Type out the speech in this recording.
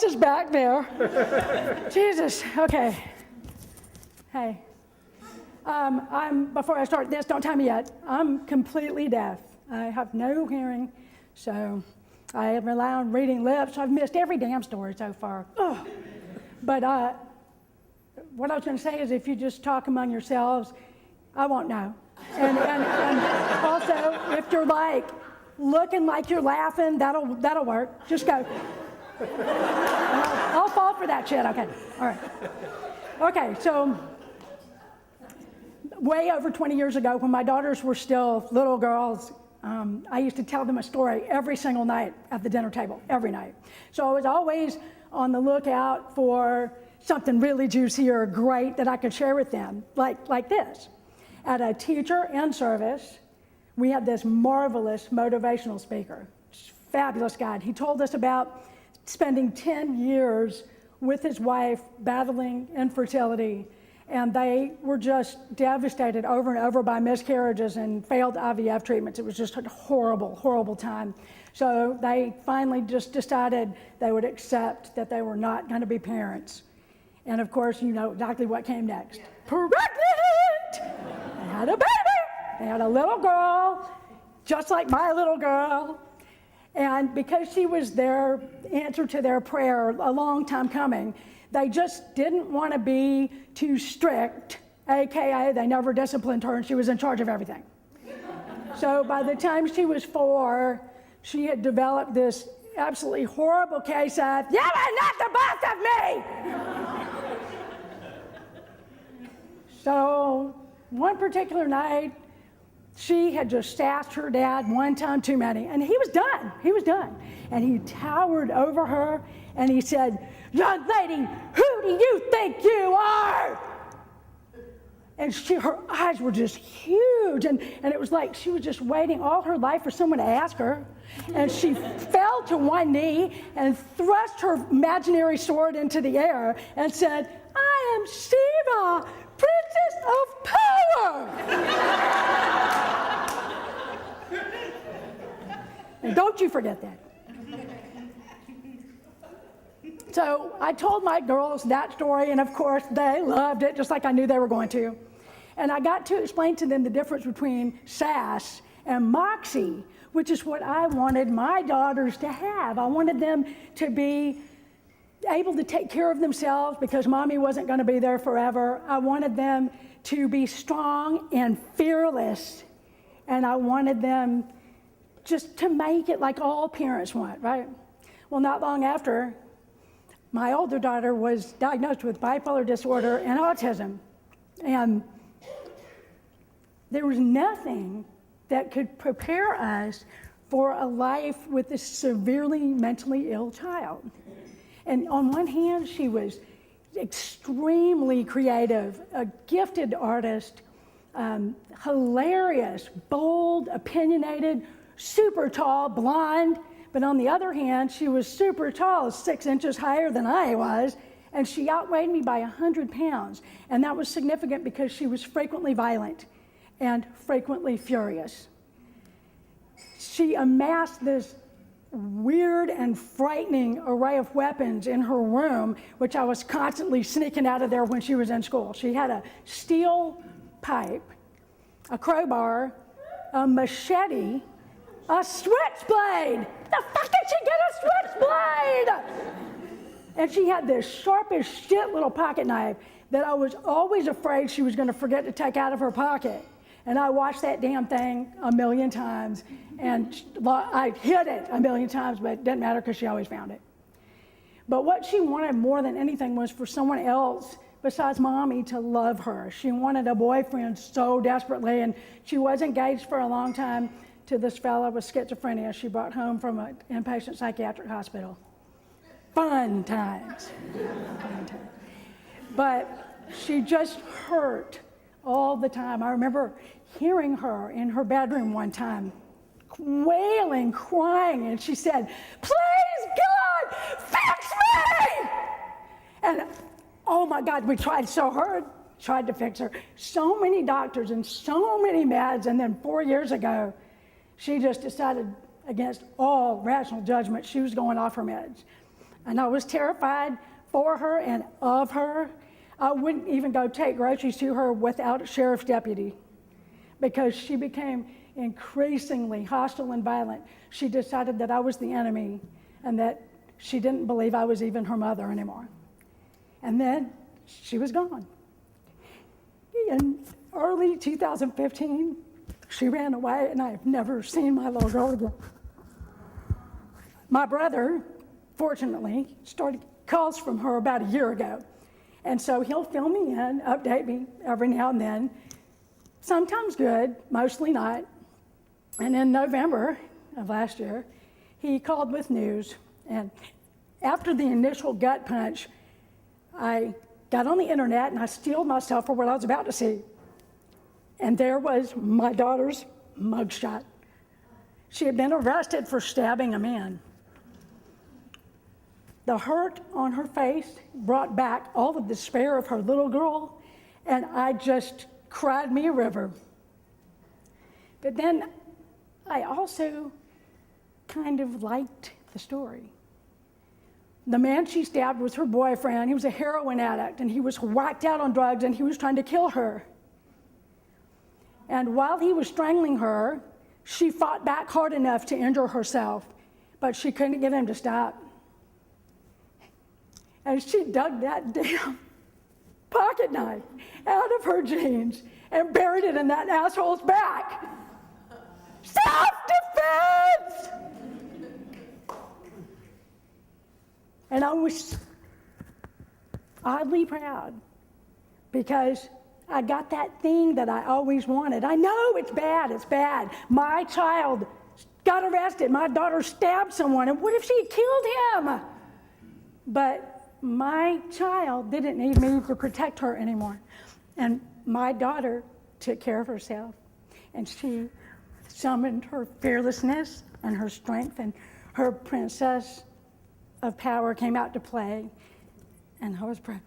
is back there. Jesus, okay. Hey, before I start this, don't tell me yet, I'm completely deaf. I have no hearing, so I rely on reading lips. I've missed every damn story so far. Ugh. But what I was going to say is if you just talk among yourselves, I won't know. And also, if you're like looking like you're laughing, that'll work. Just go. I'll fall for that shit. Okay. All right. Okay. So way over 20 years ago, when my daughters were still little girls, I used to tell them a story every single night at the dinner table, every night. So I was always on the lookout for something really juicy or great that I could share with them, like this. At a teacher in service, we had this marvelous motivational speaker, fabulous guy. He told us about spending 10 years with his wife battling infertility, and they were just devastated over and over by miscarriages and failed IVF treatments. It was just a horrible, horrible time. So they finally just decided they would accept that they were not going to be parents. And of course, you know exactly what came next. Yeah. Pregnant! They had a baby! They had a little girl, just like my little girl. And because she was their answer to their prayer a long time coming, they just didn't want to be too strict, AKA they never disciplined her and she was in charge of everything. So by the time she was 4, she had developed this absolutely horrible case of, "You are not the boss of me!" So one particular night, she had just sassed her dad one time too many, and he was done. And he towered over her and he said, "Young lady, who do you think you are?" And her eyes were just huge, and it was like she was just waiting all her life for someone to ask her. And she fell to one knee and thrust her imaginary sword into the air and said, "I am Shiva, Princess of Power." And don't you forget that. So I told my girls that story, and of course they loved it, just like I knew they were going to. And I got to explain to them the difference between sass and moxie, which is what I wanted my daughters to have. I wanted them to be able to take care of themselves because mommy wasn't going to be there forever. I wanted them to be strong and fearless, and I wanted them just to make it like all parents want, right? Well, not long after, my older daughter was diagnosed with bipolar disorder and autism, and there was nothing that could prepare us for a life with a severely mentally ill child. And on one hand, she was extremely creative, a gifted artist, hilarious, bold, opinionated, super tall, blonde. But on the other hand, she was super tall, 6 inches higher than I was, and she outweighed me by 100 pounds. And that was significant because she was frequently violent and frequently furious. She amassed this weird and frightening array of weapons in her room, which I was constantly sneaking out of there when she was in school. She had a steel pipe, a crowbar, a machete, a switchblade. The fuck did she get a switchblade? And she had this sharp as shit little pocket knife that I was always afraid she was going to forget to take out of her pocket. And I watched that damn thing a million times, and I hid it a million times, but it didn't matter because she always found it. But what she wanted more than anything was for someone else besides mommy to love her. She wanted a boyfriend so desperately, and she was engaged for a long time to this fellow with schizophrenia she brought home from an inpatient psychiatric hospital. Fun times. Fun times. But she just hurt all the time. I remember hearing her in her bedroom one time, wailing, crying, and she said, "Please, God, fix me!" And oh my God, we tried so hard, tried to fix her. So many doctors and so many meds, and then 4 years ago, she just decided against all rational judgment she was going off her meds. And I was terrified for her and of her. I wouldn't even go take groceries to her without a sheriff's deputy because she became increasingly hostile and violent. She decided that I was the enemy and that she didn't believe I was even her mother anymore. And then she was gone. In early 2015, she ran away, and I have never seen my little girl again. My brother, fortunately, started calls from her about a year ago. And so he'll fill me in, update me every now and then. Sometimes good, mostly not. And in November of last year, he called with news. And after the initial gut punch, I got on the internet and I steeled myself for what I was about to see. And there was my daughter's mugshot. She had been arrested for stabbing a man. The hurt on her face brought back all the despair of her little girl, and I just cried me a river. But then I also kind of liked the story. The man she stabbed was her boyfriend. He was a heroin addict, and he was whacked out on drugs, and he was trying to kill her. And while he was strangling her, she fought back hard enough to injure herself, but she couldn't get him to stop. And she dug that damn pocket knife out of her jeans and buried it in that asshole's back. Self-defense! And I was oddly proud because I got that thing that I always wanted. I know it's bad, it's bad. My child got arrested. My daughter stabbed someone, and what if she had killed him? But my child didn't need me to protect her anymore. And my daughter took care of herself, and she summoned her fearlessness and her strength, and her princess of power came out to play, and I was proud.